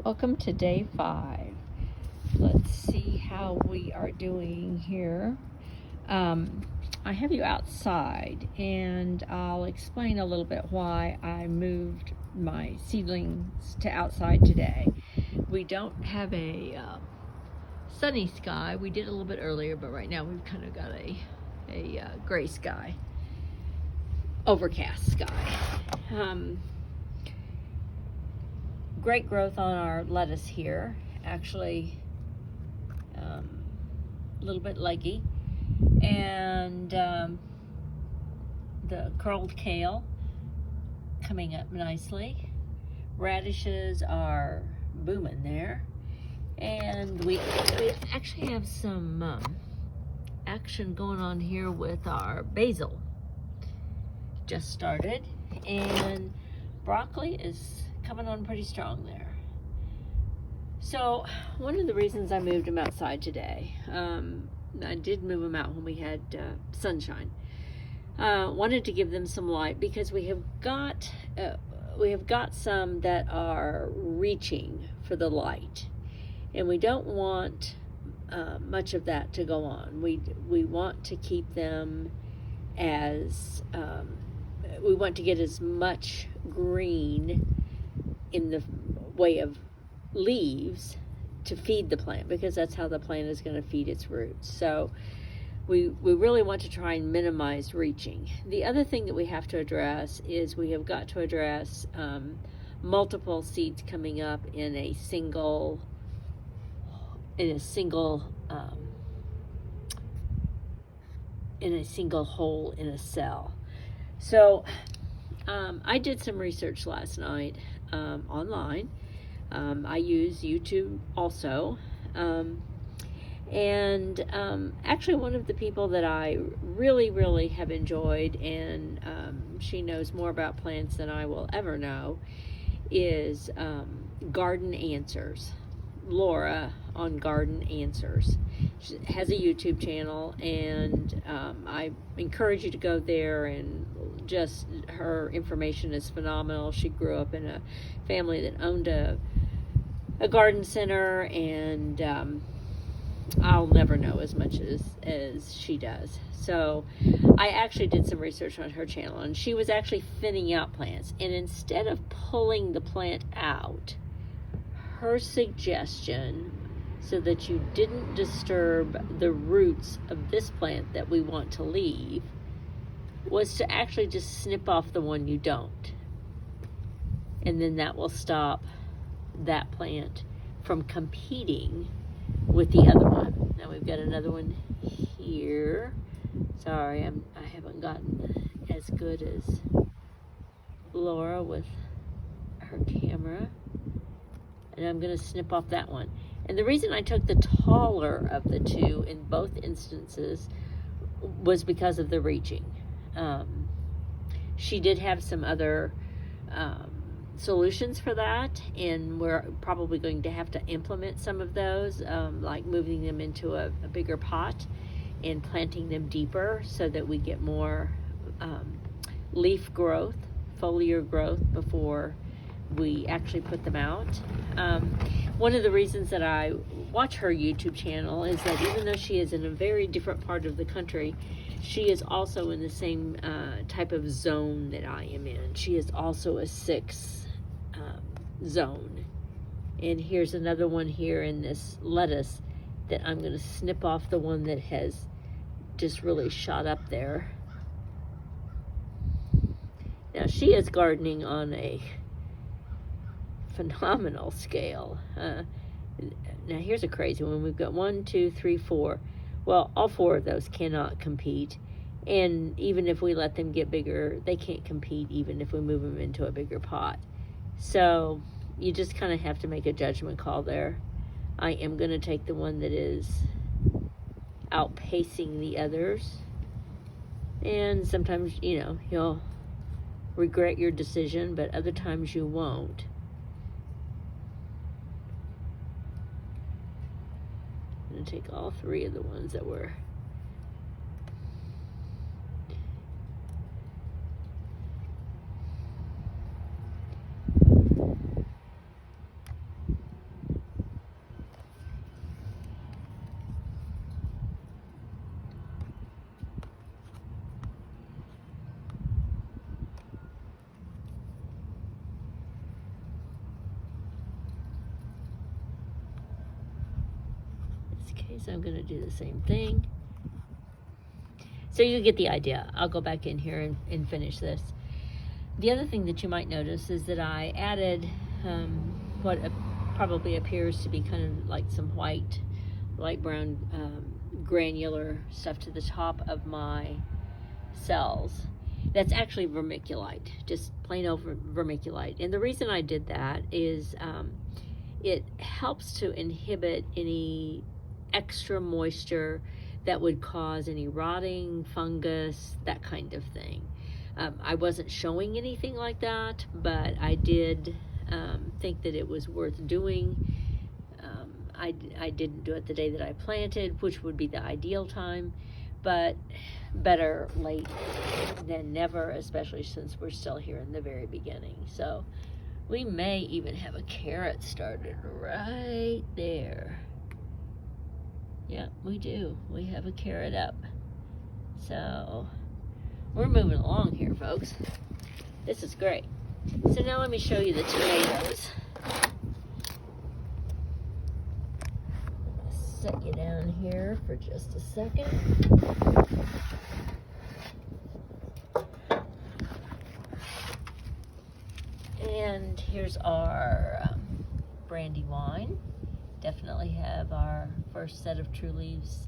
Welcome to day 5. Let's see how we are doing here. I have you outside, and I'll explain a little bit why I moved my seedlings to outside today. We don't have a sunny sky. We did a little bit earlier, but right now we've kind of got a gray sky, overcast sky. Great growth on our lettuce here. Actually, a little bit leggy. And the curled kale coming up nicely. Radishes are booming there. And we actually have some action going on here with our basil. Just started. And broccoli is coming on pretty strong there. So one of the reasons I moved them outside today, I did move them out when we had sunshine. Wanted to give them some light because we have got some that are reaching for the light, and we don't want much of that to go on. We want to keep them as we want to get as much green in the way of leaves to feed the plant, because that's how the plant is going to feed its roots. So we really want to try and minimize reaching. The other thing that we have to address is we have got to address multiple seeds coming up in a single hole in a cell. So I did some research last night online. I use YouTube also. Actually one of the people that I really have enjoyed, and she knows more about plants than I will ever know, is Garden Answers. Laura on Garden Answers. She has a YouTube channel, and I encourage you to go there, and just her information is phenomenal. She grew up in a family that owned a garden center, and I'll never know as much as she does. So I actually did some research on her channel, and she was actually thinning out plants, and instead of pulling the plant out, her suggestion, so that you didn't disturb the roots of this plant that we want to leave, was to actually just snip off the one you don't. And then that will stop that plant from competing with the other one. Now we've got another one here. Sorry, I haven't gotten as good as Laura with her camera. And I'm going to snip off that one. And the reason I took the taller of the two in both instances was because of the reaching. She did have some other solutions for that, and we're probably going to have to implement some of those, like moving them into a bigger pot and planting them deeper so that we get more leaf growth, foliar growth before we actually put them out. One of the reasons that I watch her YouTube channel is that even though she is in a very different part of the country, she is also in the same type of zone that I am in. She is also a 6 zone. And here's another one here in this lettuce that I'm going to snip off the one that has just really shot up there. Now she is gardening on a phenomenal scale. Now here's a crazy one. We've got 1, 2, 3, 4. Well, all 4 of those cannot compete, and even if we let them get bigger, they can't compete even if we move them into a bigger pot. So you just kind of have to make a judgment call there. I am going to take the one that is outpacing the others, and sometimes you'll regret your decision, but other times you won't. I'm going to take all 3 of the ones that were Okay, so I'm going to do the same thing. So you get the idea. I'll go back in here and finish this. The other thing that you might notice is that I added what probably appears to be kind of like some white, light brown granular stuff to the top of my cells. That's actually vermiculite, just plain old vermiculite. And the reason I did that is it helps to inhibit any extra moisture that would cause any rotting, fungus, that kind of thing. I wasn't showing anything like that, but I did think that it was worth doing. I didn't do it the day that I planted, which would be the ideal time, but better late than never, especially since we're still here in the very beginning. So we may even have a carrot started right there. Yeah, we do. We have a carrot up. So we're moving along here, folks. This is great. So now let me show you the tomatoes. Set you down here for just a second. And here's our Brandywine. Definitely have our first set of true leaves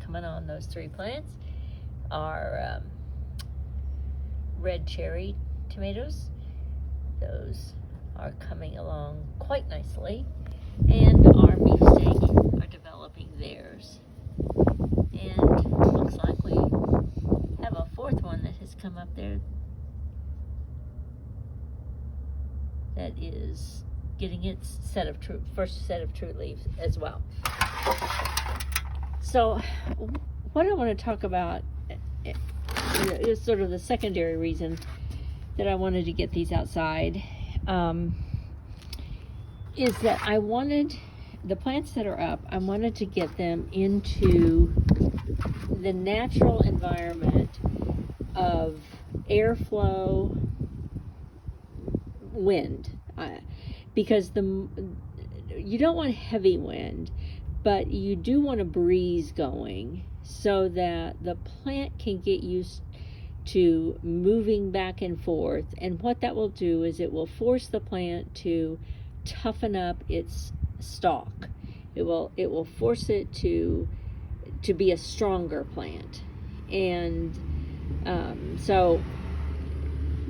coming on those 3 plants. Our red cherry tomatoes, those are coming along quite nicely. And our beefsteak are developing theirs. And it looks like we have a 4th one that has come up there that is getting its first set of true leaves as well. So what I want to talk about is sort of the secondary reason that I wanted to get these outside, is that I wanted the plants that are up, I wanted to get them into the natural environment of airflow, wind, because you don't want heavy wind, but you do want a breeze going so that the plant can get used to moving back and forth. And what that will do is it will force the plant to toughen up its stalk. It will force it to be a stronger plant. And so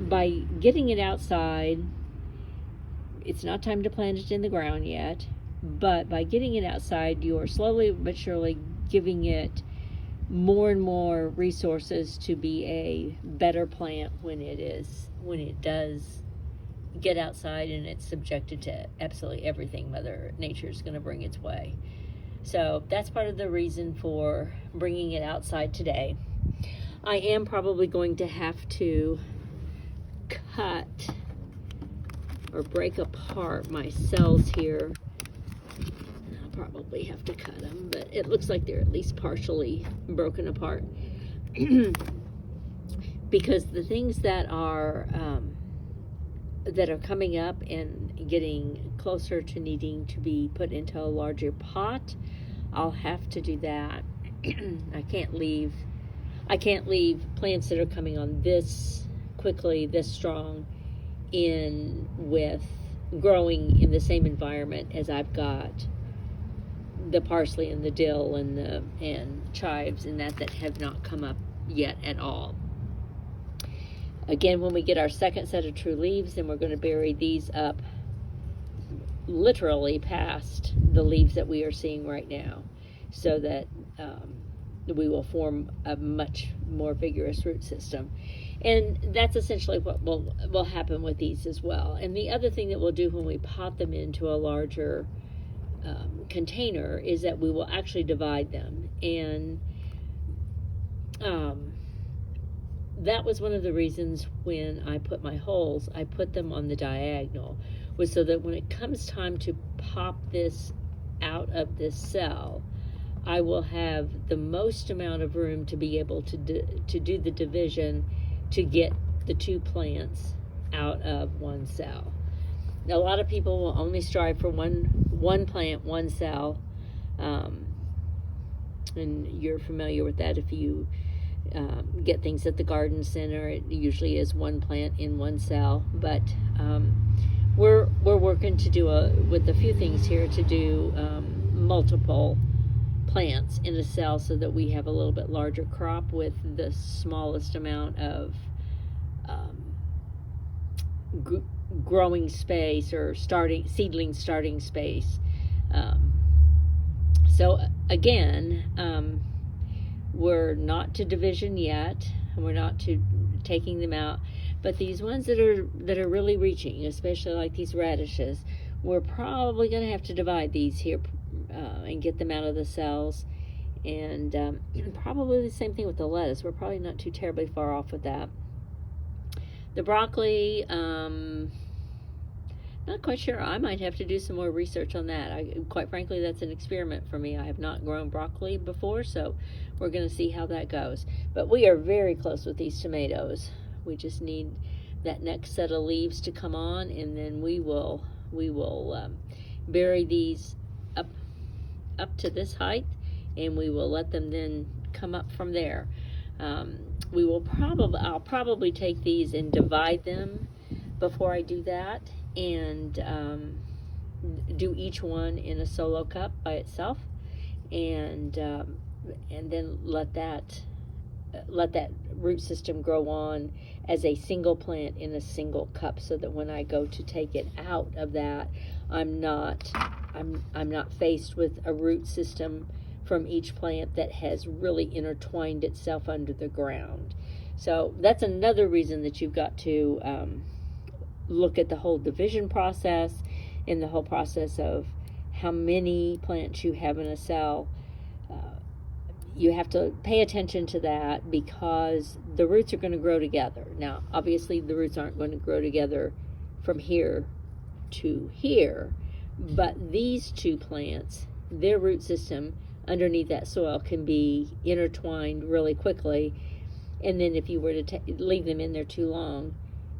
by getting it outside, it's not time to plant it in the ground yet, but by getting it outside, you are slowly but surely giving it more and more resources to be a better plant when it does get outside and it's subjected to absolutely everything Mother Nature is going to bring its way. So that's part of the reason for bringing it outside today. I am probably going to have to cut or break apart my cells here. I'll probably have to cut them, but it looks like they're at least partially broken apart. Because the things that are coming up and getting closer to needing to be put into a larger pot, I'll have to do that. I can't leave plants that are coming on this quickly, this strong, in with growing in the same environment as I've got the parsley and the dill and chives and that have not come up yet at all. Again, when we get our second set of true leaves, then we're going to bury these up literally past the leaves that we are seeing right now, so that we will form a much more vigorous root system. And that's essentially what will happen with these as well. And the other thing that we'll do when we pot them into a larger container is that we will actually divide them. And that was one of the reasons when I put my holes, I put them on the diagonal, was so that when it comes time to pop this out of this cell, I will have the most amount of room to be able to do the division to get the 2 plants out of one cell. Now, a lot of people will only strive for one plant, one cell, And you're familiar with that if you get things at the garden center. It usually is one plant in one cell, but we're working to do with a few things here to do multiple plants in a cell so that we have a little bit larger crop with the smallest amount of growing space or seedling starting space. So again, we're not to division yet, and we're not to taking them out, but these ones that are really reaching, especially like these radishes, we're probably going to have to divide these here and get them out of the cells. And probably the same thing with the lettuce. We're probably not too terribly far off with that. The broccoli, not quite sure. I might have to do some more research on that. Quite frankly, that's an experiment for me. I have not grown broccoli before, so we're going to see how that goes. But we are very close with these tomatoes. We just need that next set of leaves to come on, and then we will bury these up to this height, and we will let them then come up from there. I'll probably take these and divide them before I do that, and do each one in a solo cup by itself, and then let that root system grow on as a single plant in a single cup, so that when I go to take it out of that, I'm not faced with a root system from each plant that has really intertwined itself under the ground. So that's another reason that you've got to look at the whole division process and the whole process of how many plants you have in a cell. You have to pay attention to that, because the roots are going to grow together. Now, obviously, the roots aren't going to grow together from here to here, but these two plants, their root system underneath that soil can be intertwined really quickly, and then if you were to leave them in there too long,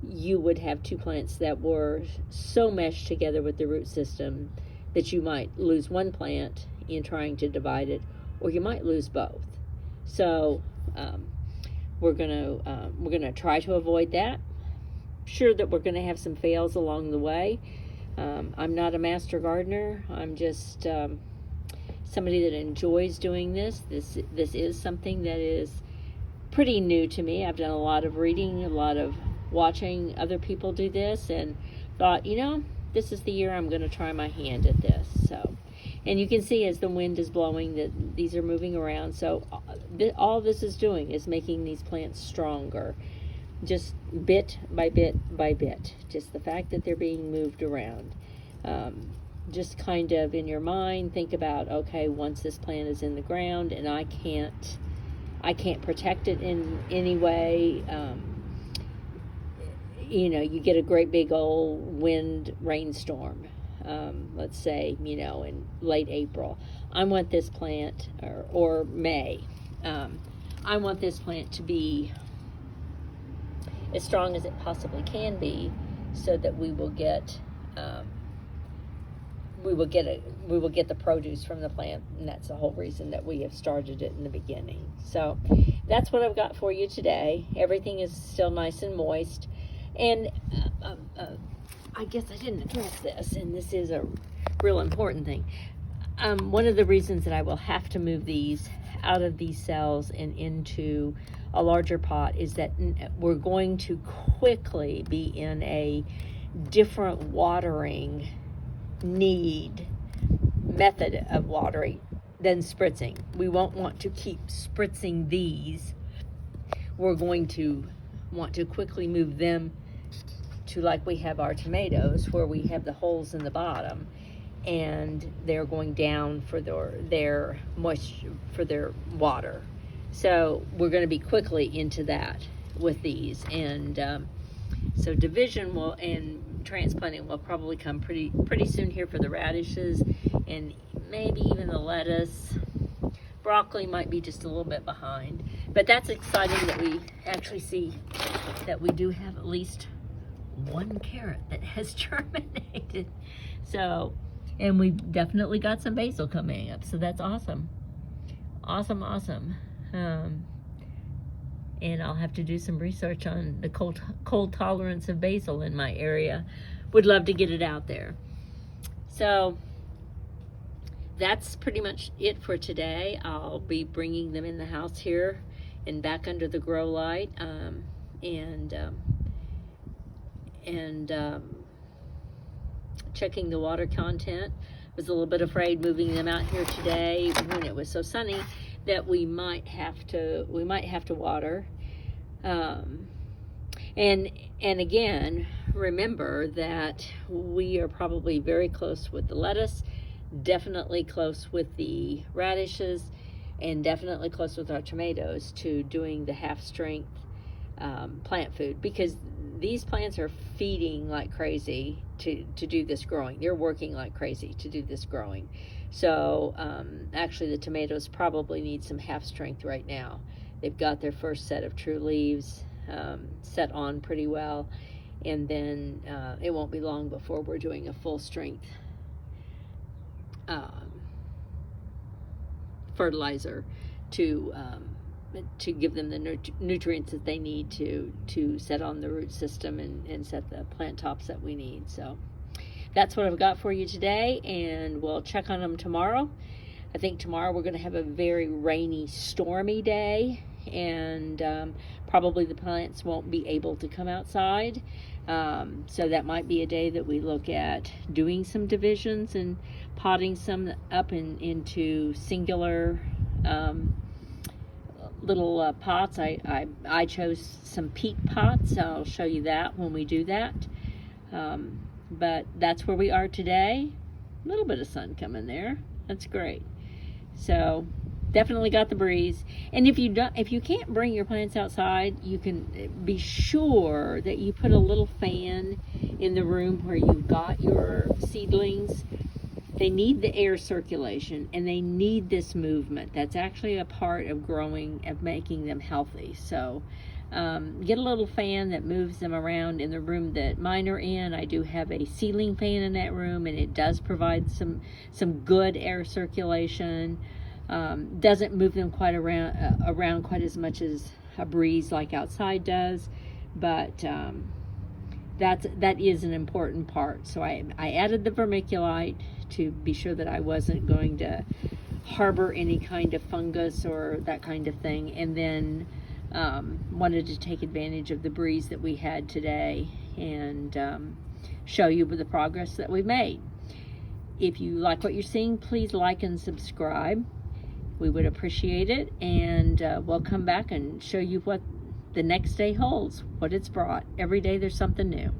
you would have two plants that were so meshed together with the root system that you might lose one plant in trying to divide it, or you might lose both. So we're gonna try to avoid that. Sure that we're gonna have some fails along the way. I'm not a master gardener. I'm just somebody that enjoys doing this. This is something that is pretty new to me. I've done a lot of reading, a lot of watching other people do this, and thought, this is the year I'm going to try my hand at this. So, and you can see as the wind is blowing that these are moving around. So all this is doing is making these plants stronger, just bit by bit by bit. Just the fact that they're being moved around. Just kind of in your mind think about, okay, once this plant is in the ground and I can't protect it in any way. You get a great big old wind rainstorm, let's say, in late April. I want this plant, or May, I want this plant to be as strong as it possibly can be, so that we will get the produce from the plant, and that's the whole reason that we have started it in the beginning. So that's what I've got for you today. Everything is still nice and moist. And I guess I didn't address this, and this is a real important thing. One of the reasons that I will have to move these out of these cells and into a larger pot is that we're going to quickly be in a different watering method of watering than spritzing. We won't want to keep spritzing these. We're going to want to quickly move them to, like we have our tomatoes, where we have the holes in the bottom, and they're going down for their moisture, for their water. So we're going to be quickly into that with these, and so division and transplanting will probably come pretty soon here for the radishes, and maybe even the lettuce. Broccoli might be just a little bit behind, but that's exciting that we actually see that we do have at least one carrot that has germinated. So, and we've definitely got some basil coming up, so that's awesome. awesome, awesome. And I'll have to do some research on the cold tolerance of basil in my area. Would love to get it out there. So that's pretty much it for today. I'll be bringing them in the house here and back under the grow light, and checking the water content. Was a little bit afraid moving them out here today when it was so sunny that we might have to water. And again, remember that we are probably very close with the lettuce, definitely close with the radishes, and definitely close with our tomatoes to doing the half-strength plant food, because these plants are feeding like crazy to do this growing. They're working like crazy to do this growing. So actually the tomatoes probably need some half-strength right now. They've got their first set of true leaves set on pretty well, and then it won't be long before we're doing a full-strength fertilizer to give them the nutrients that they need to set on the root system and set the plant tops that we need. So that's what I've got for you today, and we'll check on them tomorrow. I think tomorrow we're going to have a very rainy, stormy day, and probably the plants won't be able to come outside. So that might be a day that we look at doing some divisions and potting some up into singular little pots. I chose some peat pots. I'll show you that when we do that. But that's where we are today. A little bit of sun coming there. That's great. So definitely got the breeze. And if you can't bring your plants outside, you can be sure that you put a little fan in the room where you've got your seedlings. They need the air circulation, and they need this movement. That's actually a part of growing, of making them healthy. So get a little fan that moves them around in the room that mine are in. I do have a ceiling fan in that room, and it does provide some good air circulation. Doesn't move them quite around quite as much as a breeze like outside does, but that is an important part. So I added the vermiculite to be sure that I wasn't going to harbor any kind of fungus or that kind of thing, and then wanted to take advantage of the breeze that we had today and show you the progress that we've made. If you like what you're seeing, please like and subscribe. We would appreciate it, and we'll come back and show you what the next day holds, what it's brought. Every day there's something new.